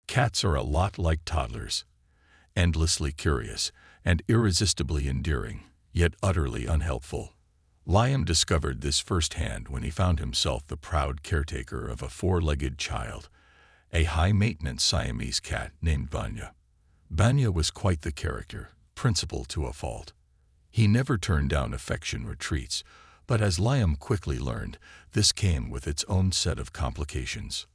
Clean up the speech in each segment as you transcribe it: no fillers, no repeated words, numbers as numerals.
Cats are a lot like toddlers, endlessly curious and irresistibly endearing, yet utterly unhelpful. Liam discovered this firsthand when he found himself the proud caretaker of a four-legged child, a high-maintenance Siamese cat named Vanya. Vanya was quite the character, principal to a fault. He never turned down affection or treats, but as Liam quickly learned, this came with its own set of complications.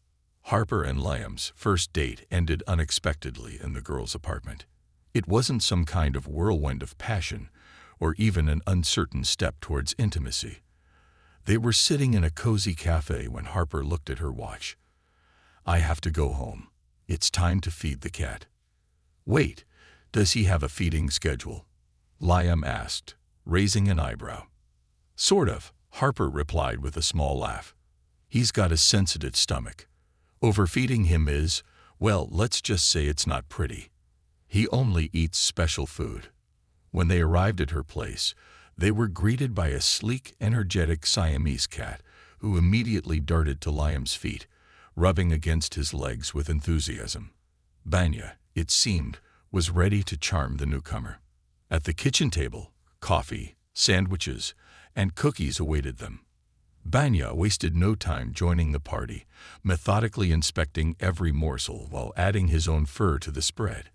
Harper and Liam's first date ended unexpectedly in the girl's apartment. It wasn't some kind of whirlwind of passion, or even an uncertain step towards intimacy. They were sitting in a cozy cafe when Harper looked at her watch. "I have to go home. It's time to feed the cat." "Wait, does he have a feeding schedule?" Liam asked, raising an eyebrow. "Sort of," Harper replied with a small laugh. "He's got a sensitive stomach. Overfeeding him is, well, let's just say it's not pretty. He only eats special food." When they arrived at her place, they were greeted by a sleek, energetic Siamese cat who immediately darted to Liam's feet, rubbing against his legs with enthusiasm. Vanya, it seemed, was ready to charm the newcomer. At the kitchen table, coffee, sandwiches, and cookies awaited them. Vanya wasted no time joining the party, methodically inspecting every morsel while adding his own fur to the spread.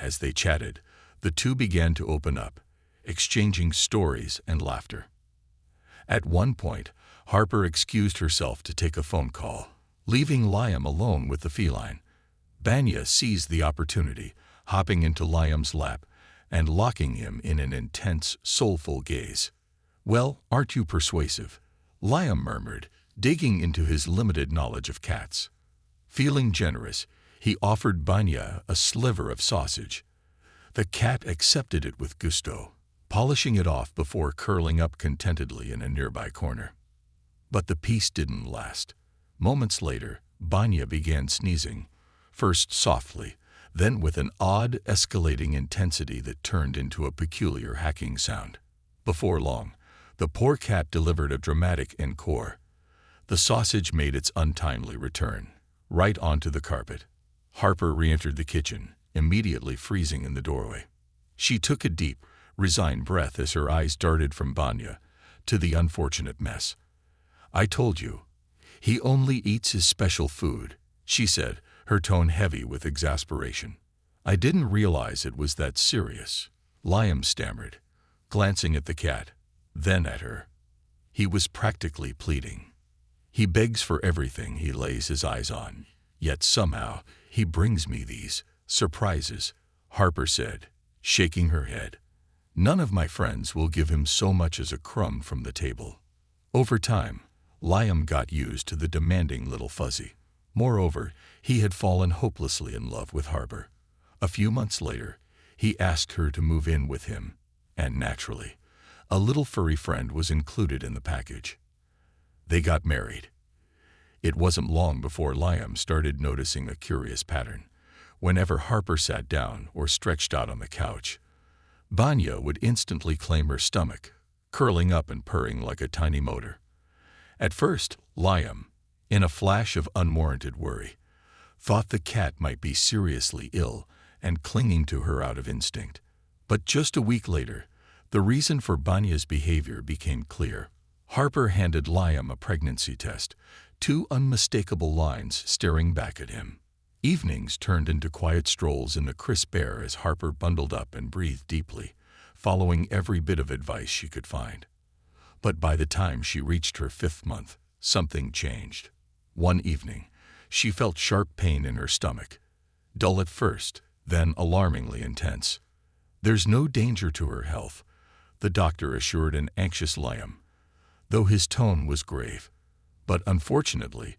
As they chatted, the two began to open up, exchanging stories and laughter. At one point, Harper excused herself to take a phone call, leaving Liam alone with the feline. Vanya seized the opportunity, hopping into Liam's lap and locking him in an intense, soulful gaze. "Well, aren't you persuasive?" Liam murmured, digging into his limited knowledge of cats. Feeling generous, he offered Vanya a sliver of sausage. The cat accepted it with gusto, polishing it off before curling up contentedly in a nearby corner. But the peace didn't last. Moments later, Vanya began sneezing, first softly, then with an odd, escalating intensity that turned into a peculiar hacking sound. Before long, the poor cat delivered a dramatic encore. The sausage made its untimely return, right onto the carpet. Harper re-entered the kitchen, immediately freezing in the doorway. She took a deep, resigned breath as her eyes darted from Vanya to the unfortunate mess. "I told you, he only eats his special food," she said, her tone heavy with exasperation. "I didn't realize it was that serious," Liam stammered, glancing at the cat, then at her. He was practically pleading. "He begs for everything he lays his eyes on, yet somehow he brings me these surprises," Harper said, shaking her head. "None of my friends will give him so much as a crumb from the table." Over time, Liam got used to the demanding little fuzzy. Moreover, he had fallen hopelessly in love with Harper. A few months later, he asked her to move in with him, and naturally, a little furry friend was included in the package. They got married. It wasn't long before Liam started noticing a curious pattern. Whenever Harper sat down or stretched out on the couch, Vanya would instantly claim her stomach, curling up and purring like a tiny motor. At first, Liam, in a flash of unwarranted worry, thought the cat might be seriously ill and clinging to her out of instinct. But just a week later, the reason for Vanya's behavior became clear. Harper handed Liam a pregnancy test, two unmistakable lines staring back at him. Evenings turned into quiet strolls in the crisp air as Harper bundled up and breathed deeply, following every bit of advice she could find. But by the time she reached her 5th month, something changed. One evening, she felt sharp pain in her stomach, dull at first, then alarmingly intense. "There's no danger to her health," the doctor assured an anxious Liam, though his tone was grave. But unfortunately,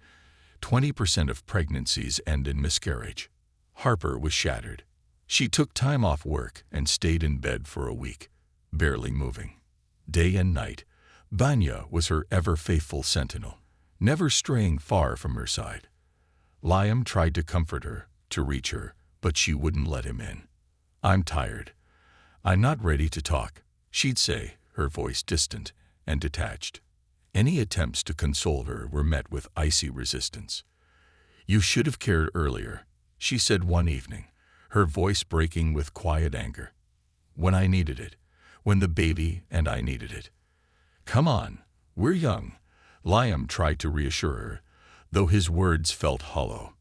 20% of pregnancies end in miscarriage. Harper was shattered. She took time off work and stayed in bed for a week, barely moving. Day and night, Vanya was her ever-faithful sentinel, never straying far from her side. Liam tried to comfort her, to reach her, but she wouldn't let him in. "I'm tired. I'm not ready to talk," she'd say, her voice distant and detached. Any attempts to console her were met with icy resistance. "You should have cared earlier," she said one evening, her voice breaking with quiet anger. "When I needed it. When the baby and I needed it." "Come on, we're young," Liam tried to reassure her, though his words felt hollow.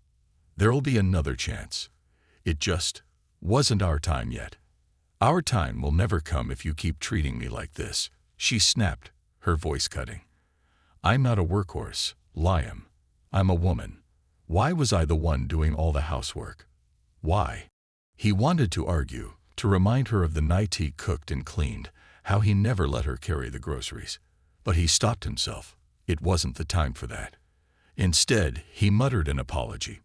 "There'll be another chance. It just wasn't our time yet." "Our time will never come if you keep treating me like this," she snapped, her voice cutting. "I'm not a workhorse, Liam. I'm a woman. Why was I the one doing all the housework? Why?" He wanted to argue, to remind her of the night he cooked and cleaned, how he never let her carry the groceries. But he stopped himself. It wasn't the time for that. Instead, he muttered an apology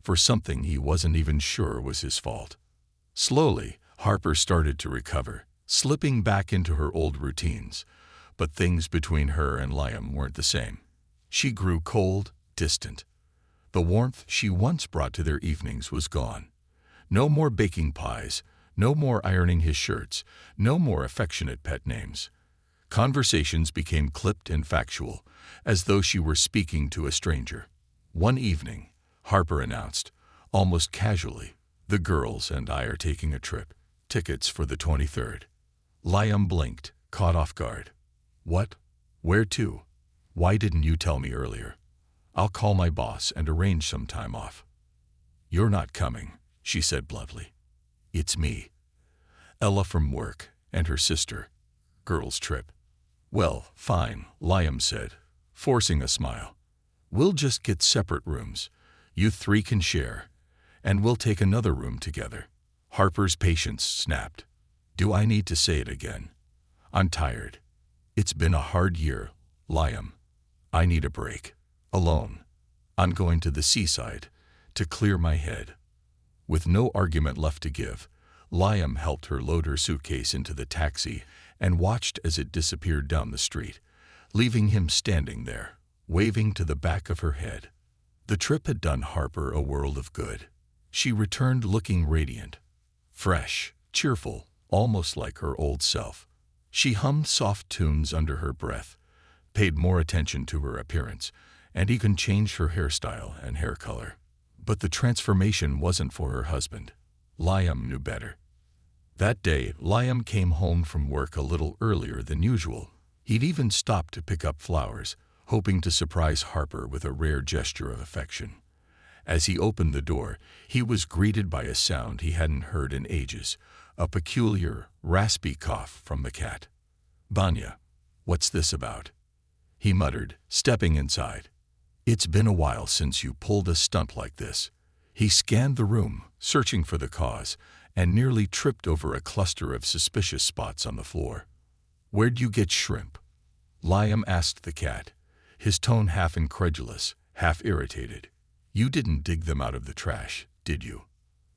for something he wasn't even sure was his fault. Slowly, Harper started to recover, slipping back into her old routines. But things between her and Liam weren't the same. She grew cold, distant. The warmth she once brought to their evenings was gone. No more baking pies, no more ironing his shirts, no more affectionate pet names. Conversations became clipped and factual, as though she were speaking to a stranger. One evening, Harper announced, almost casually, "The girls and I are taking a trip. Tickets for the 23rd. Liam blinked, caught off guard. "What? Where to? Why didn't you tell me earlier? I'll call my boss and arrange some time off." "You're not coming," she said bluntly. "It's me. Ella from work, and her sister. Girls' trip." "Well, fine," Liam said, forcing a smile. "We'll just get separate rooms. You three can share, and we'll take another room together." Harper's patience snapped. "Do I need to say it again? I'm tired. It's been a hard year, Liam. I need a break. Alone. I'm going to the seaside to clear my head." With no argument left to give, Liam helped her load her suitcase into the taxi and watched as it disappeared down the street, leaving him standing there, waving to the back of her head. The trip had done Harper a world of good. She returned looking radiant, fresh, cheerful, almost like her old self. She hummed soft tunes under her breath, paid more attention to her appearance, and even changed her hairstyle and hair color. But the transformation wasn't for her husband. Liam knew better. That day, Liam came home from work a little earlier than usual. He'd even stopped to pick up flowers, hoping to surprise Harper with a rare gesture of affection. As he opened the door, he was greeted by a sound he hadn't heard in ages, a peculiar, raspy cough from the cat. "Banya, what's this about?" he muttered, stepping inside. "It's been a while since you pulled a stunt like this." He scanned the room, searching for the cause, and nearly tripped over a cluster of suspicious spots on the floor. "Where'd you get shrimp?" Liam asked the cat, his tone half incredulous, half irritated. "You didn't dig them out of the trash, did you?"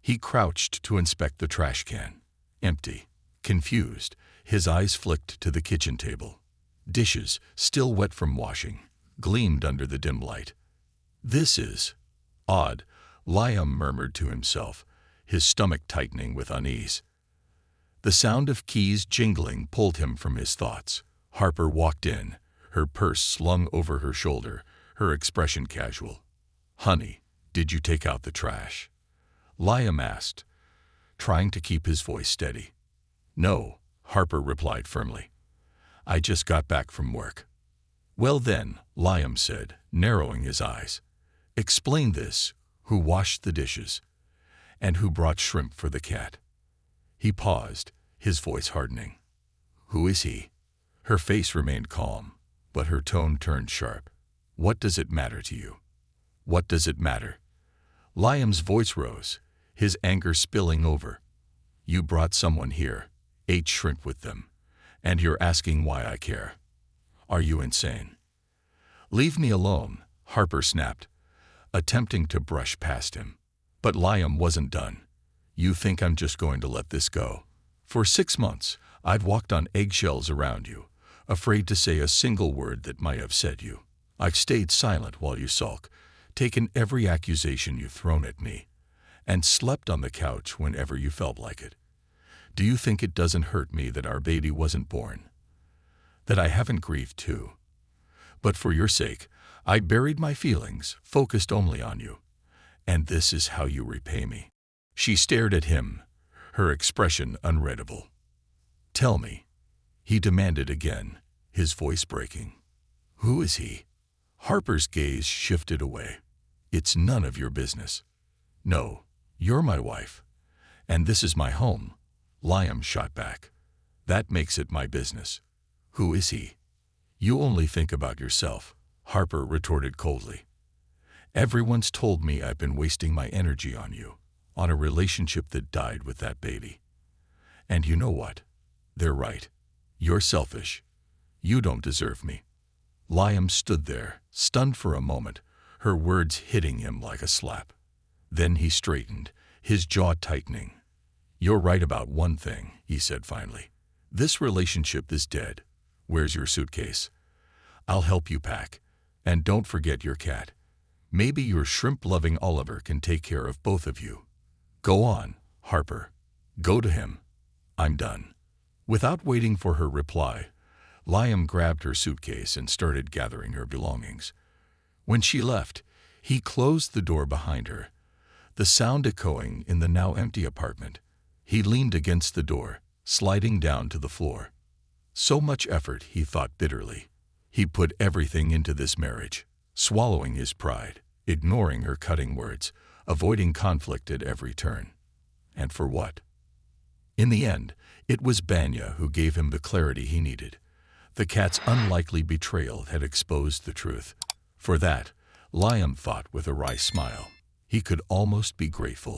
He crouched to inspect the trash can. Empty. Confused, his eyes flicked to the kitchen table. Dishes, still wet from washing, gleamed under the dim light. "This is odd," Liam murmured to himself, his stomach tightening with unease. The sound of keys jingling pulled him from his thoughts. Harper walked in, her purse slung over her shoulder, her expression casual. "Honey, did you take out the trash?" Liam asked, trying to keep his voice steady. "No," Harper replied firmly. "I just got back from work." "Well then," Liam said, narrowing his eyes. "Explain this. Who washed the dishes? And who brought shrimp for the cat?" He paused, his voice hardening. "Who is he?" Her face remained calm, but her tone turned sharp. "What does it matter to you? What does it matter?" Liam's voice rose, his anger spilling over. "You brought someone here, ate shrimp with them, and you're asking why I care. Are you insane?" "Leave me alone," Harper snapped, attempting to brush past him. But Liam wasn't done. "You think I'm just going to let this go? For 6 months, I've walked on eggshells around you, afraid to say a single word that might upset you. I've stayed silent while you sulk, taken every accusation you've thrown at me, and slept on the couch whenever you felt like it. Do you think it doesn't hurt me that our baby wasn't born? That I haven't grieved too? But for your sake, I buried my feelings, focused only on you. And this is how you repay me." She stared at him, her expression unreadable. "Tell me," he demanded again, his voice breaking. "Who is he?" Harper's gaze shifted away. "It's none of your business." "No, you're my wife, and this is my home," Liam shot back. "That makes it my business." "Who is he?" "You only think about yourself," Harper retorted coldly. "Everyone's told me I've been wasting my energy on you, on a relationship that died with that baby. And you know what? They're right. You're selfish. You don't deserve me." Liam stood there, stunned for a moment, her words hitting him like a slap. Then he straightened, his jaw tightening. "You're right about one thing," he said finally. "This relationship is dead. Where's your suitcase? I'll help you pack. And don't forget your cat. Maybe your shrimp-loving Oliver can take care of both of you. Go on, Harper. Go to him. I'm done." Without waiting for her reply, Liam grabbed her suitcase and started gathering her belongings. When she left, he closed the door behind her, the sound echoing in the now empty apartment. He leaned against the door, sliding down to the floor. So much effort, he thought bitterly. He put everything into this marriage, swallowing his pride, ignoring her cutting words, avoiding conflict at every turn. And for what? In the end, it was Banya who gave him the clarity he needed. The cat's unlikely betrayal had exposed the truth. For that, Liam thought with a wry smile, he could almost be grateful.